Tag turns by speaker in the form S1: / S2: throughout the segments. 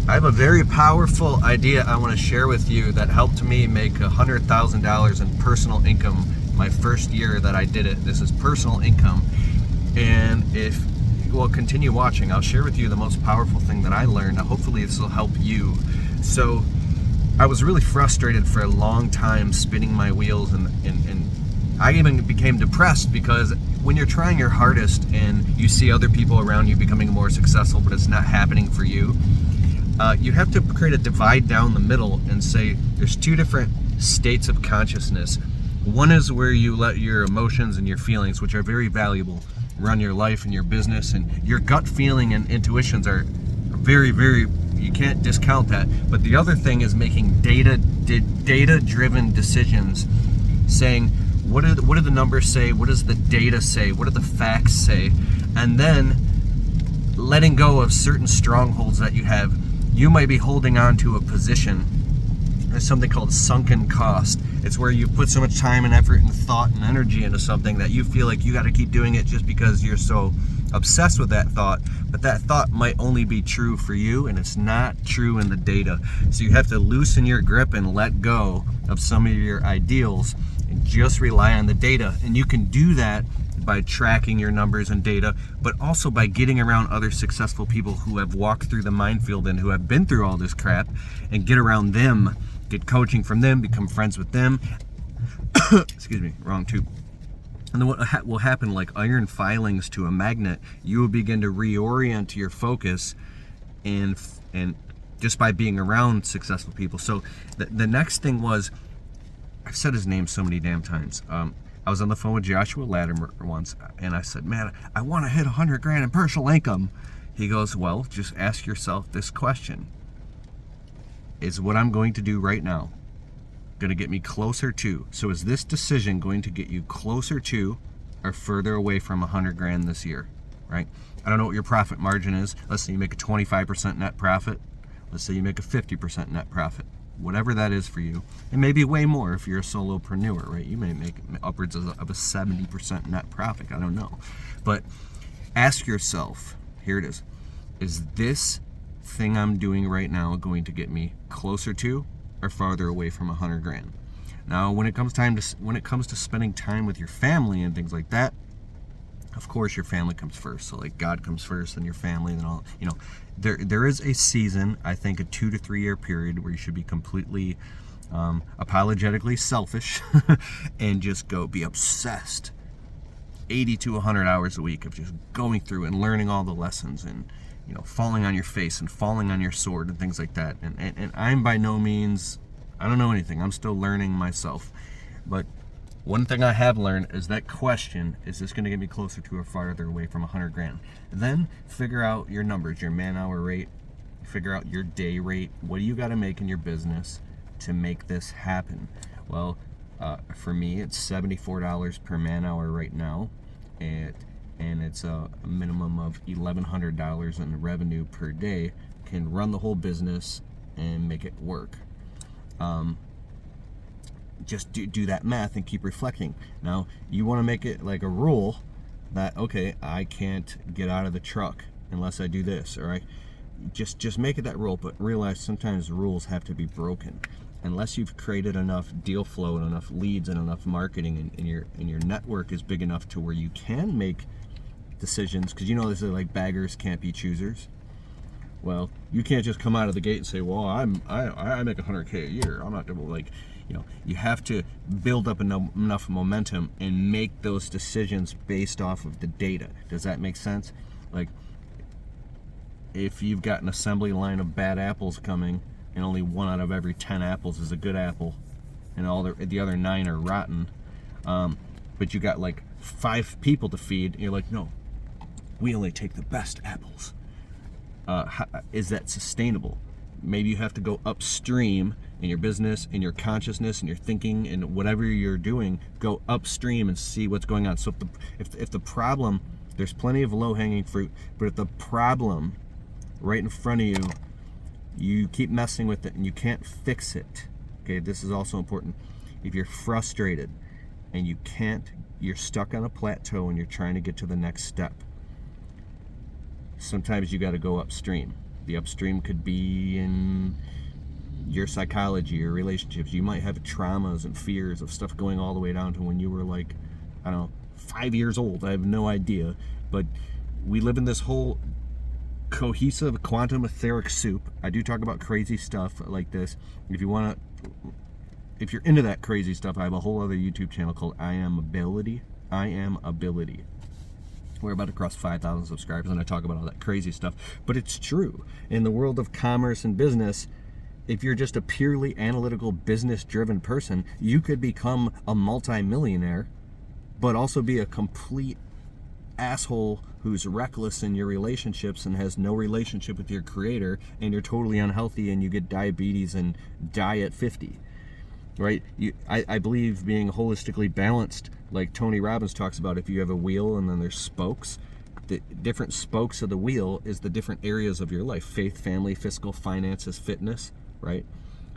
S1: I have a very powerful idea I want to share with you that helped me make $100,000 in personal income my first year that I did it. This is personal income. And if you will continue watching, I'll share with you the most powerful thing that I learned. Hopefully this will help you. So I was really frustrated for a long time spinning my wheels, and I even became depressed because when you're trying your hardest and you see other people around you becoming more successful, but it's not happening for you, you have to create a divide down the middle and say there's two different states of consciousness. One is where you let your emotions and your feelings, which are very valuable, run your life and your business, and your gut feeling and intuitions are very, very, you can't discount that. But the other thing is making data-driven decisions, saying what do the numbers say, what does the data say, what do the facts say, and then letting go of certain strongholds that you have. You might be holding on to a position. There's something called sunken cost. It's where you put so much time and effort and thought and energy into something that you feel like you got to keep doing it just because you're so obsessed with that thought. But that thought might only be true for you, and it's not true in the data. So you have to loosen your grip and let go of some of your ideals and just rely on the data. And you can do that by tracking your numbers and data, but also by getting around other successful people who have walked through the minefield and who have been through all this crap, and get around them, get coaching from them, become friends with them. Excuse me, wrong tube. And then what will happen, like iron filings to a magnet, you will begin to reorient your focus and just by being around successful people. So the next thing was, I've said his name so many damn times. I was on the phone with Joshua Latimer once, and I said, man, I want to hit 100 grand in personal income. He goes, well, just ask yourself this question. Is what I'm going to do right now going to get me closer to? So is this decision going to get you closer to or further away from 100 grand this year, right? I don't know what your profit margin is. Let's say you make a 25% net profit. Let's say you make a 50% net profit. Whatever that is for you, and maybe way more if you're a solopreneur, right? You may make upwards of a 70% net profit. I don't know. But ask yourself, here it is this thing I'm doing right now going to get me closer to or farther away from 100 grand? Now, when it comes to spending time with your family and things like that, of course your family comes first. So like God comes first, then your family, then all, there is a season, I think a 2 to 3 year period where you should be completely apologetically selfish and just go be obsessed 80 to 100 hours a week of just going through and learning all the lessons and falling on your face and falling on your sword and things like that. And I'm by no means, I don't know anything. I'm still learning myself. But one thing I have learned is that question, is this going to get me closer to or farther away from 100 grand? Then figure out your numbers, your man-hour rate, figure out your day rate. What do you got to make in your business to make this happen? Well, for me, it's $74 per man-hour right now, and it's a minimum of $1,100 in revenue per day. Can run the whole business and make it work. Just do that math and keep reflecting. Now, you want to make it like a rule that, okay, I can't get out of the truck unless I do this, all right? Just make it that rule, but realize sometimes rules have to be broken. Unless you've created enough deal flow and enough leads and enough marketing, and your network is big enough to where you can make decisions, because this is like beggars can't be choosers. Well, you can't just come out of the gate and say, well, I make 100K a year. I'm not gonna you have to build up enough momentum and make those decisions based off of the data. Does that make sense? Like, if you've got an assembly line of bad apples coming and only 1 out of every 10 apples is a good apple and all the other 9 are rotten, but you got like 5 people to feed, and you're like, no, we only take the best apples. Is that sustainable? Maybe you have to go upstream in your business, in your consciousness, in your thinking, and whatever you're doing, go upstream and see what's going on. So if the problem, there's plenty of low-hanging fruit, but if the problem right in front of you, you keep messing with it and you can't fix it, okay, this is also important. If you're frustrated and you're stuck on a plateau and you're trying to get to the next step, sometimes you got to go upstream. The upstream could be in your psychology, your relationships. You might have traumas and fears of stuff going all the way down to when you were like, I don't know, 5 years old. I have no idea. But we live in this whole cohesive quantum etheric soup. I do talk about crazy stuff like this. If you're into that crazy stuff, I have a whole other YouTube channel called I Am Ability. We're about to cross 5,000 subscribers, and I talk about all that crazy stuff. But it's true. In the world of commerce and business, if you're just a purely analytical, business-driven person, you could become a multi-millionaire, but also be a complete asshole who's reckless in your relationships and has no relationship with your creator, and you're totally unhealthy and you get diabetes and die at 50. Right? I believe being holistically balanced, like Tony Robbins talks about, if you have a wheel and then there's spokes, the different spokes of the wheel is the different areas of your life: faith, family, physical, finances, fitness, right?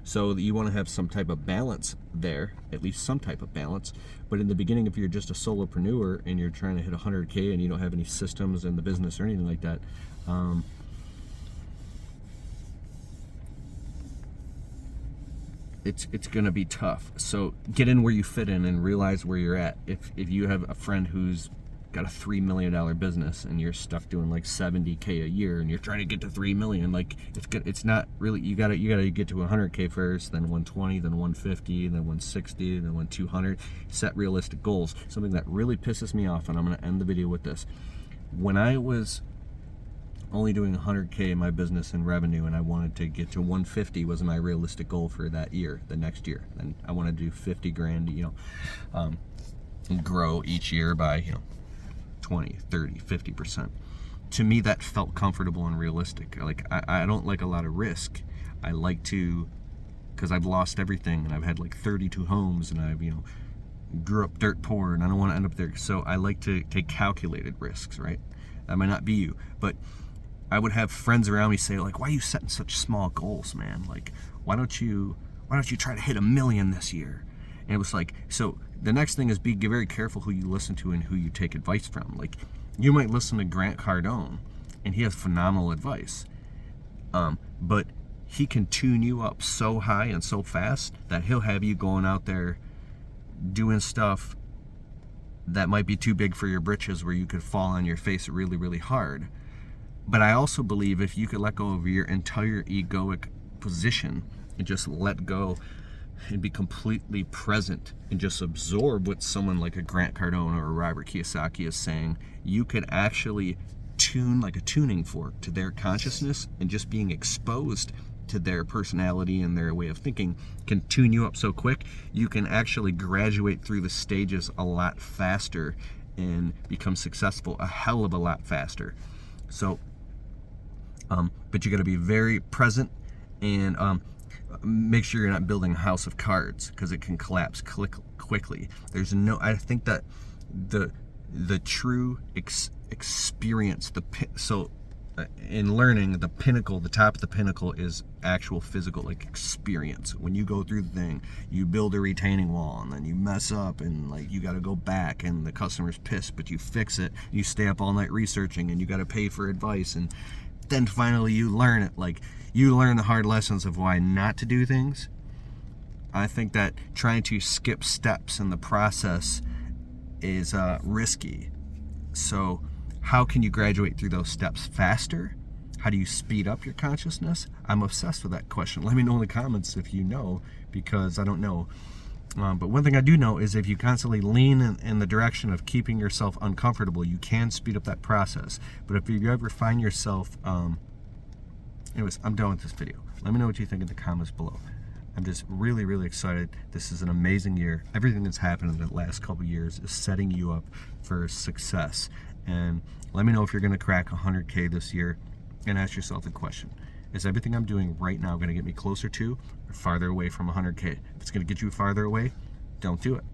S1: So you want to have some type of balance there, at least some type of balance. But in the beginning, if you're just a solopreneur and you're trying to hit 100K and you don't have any systems in the business or anything like that, it's going to be tough. So get in where you fit in and realize where you're at. If you have a friend who's got a $3 million business and you're stuck doing like 70K a year and you're trying to get to 3 million, like it's not really, you gotta get to 100K first, then 120, then 150, then 160, then 200. Set realistic goals. Something that really pisses me off, and I'm going to end the video with this. When I was only doing 100K in my business and revenue, and I wanted to get to 150 was my realistic goal for that year, the next year. And I wanted to do 50 grand, and grow each year by, 20, 30, 50%. To me, that felt comfortable and realistic. Like, I don't like a lot of risk. I like to, because I've lost everything, and I've had like 32 homes, and I've, grew up dirt poor, and I don't want to end up there. So I like to take calculated risks, right? That might not be you, but I would have friends around me say, like, why are you setting such small goals, man? Like, why don't you try to hit 1 million this year? And it was like, so the next thing is be very careful who you listen to and who you take advice from. Like, you might listen to Grant Cardone, and he has phenomenal advice. But he can tune you up so high and so fast that he'll have you going out there doing stuff that might be too big for your britches, where you could fall on your face really, really hard. But I also believe if you could let go of your entire egoic position and just let go and be completely present and just absorb what someone like a Grant Cardone or a Robert Kiyosaki is saying, you could actually tune like a tuning fork to their consciousness, and just being exposed to their personality and their way of thinking can tune you up so quick, you can actually graduate through the stages a lot faster and become successful a hell of a lot faster. So, but you got to be very present and make sure you're not building a house of cards, because it can collapse quickly. I think that the true experience, in learning, the pinnacle, the top of the pinnacle is actual physical, like, experience. When you go through the thing, you build a retaining wall, and then you mess up, and like you got to go back, and the customer's pissed, but you fix it. You stay up all night researching, and you got to pay for advice, and then finally you learn it. Like, you learn the hard lessons of why not to do things. I think that trying to skip steps in the process is risky. So how can you graduate through those steps faster? How do you speed up your consciousness? I'm obsessed with that question. Let me know in the comments if you know, because I don't know. But one thing I do know is if you constantly lean in the direction of keeping yourself uncomfortable, you can speed up that process. But if you ever find yourself... anyways, I'm done with this video. Let me know what you think in the comments below. I'm just really, really excited. This is an amazing year. Everything that's happened in the last couple of years is setting you up for success. And let me know if you're going to crack 100K this year, and ask yourself the question: is everything I'm doing right now going to get me closer to or farther away from 100K? If it's going to get you farther away, don't do it.